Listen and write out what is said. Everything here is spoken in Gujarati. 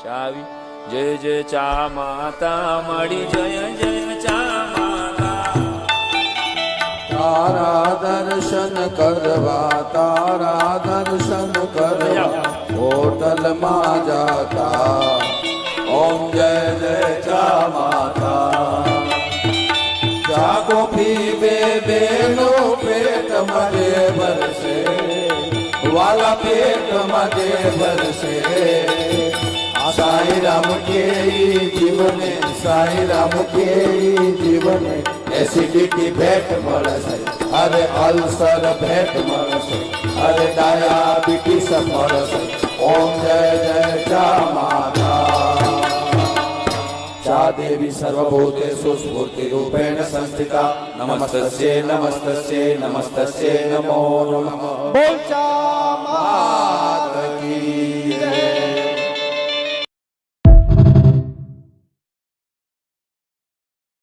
ચાવી જય જય ચા માતા મળી જય જય ચા માતા તારા દર્શન કરવા તારા દર્શન કરવા હોટલમાં જાતા ઓમ જય જય ચા માતા ચા કોફી બે બેનો પેટ માટે ભરશે વાલા પેટ માટે ભરશે સાઈ રામ કે જીવને સાઈ રામ કે જીવને એસિડિટી ભેટ મળશે અરે અલ્સર ભેટ મળશે અરે ડાયાબિટીસ મળશે ઓમ જય જય ચા માતા ચા દેવી સર્વભૂતેષુ સ્ફૂર્તિ રૂપેણ સંસ્થિતા નમસ્તસ્યે નમસ્તસ્યે નમસ્તસ્યે નમો નમઃ બોલ ચા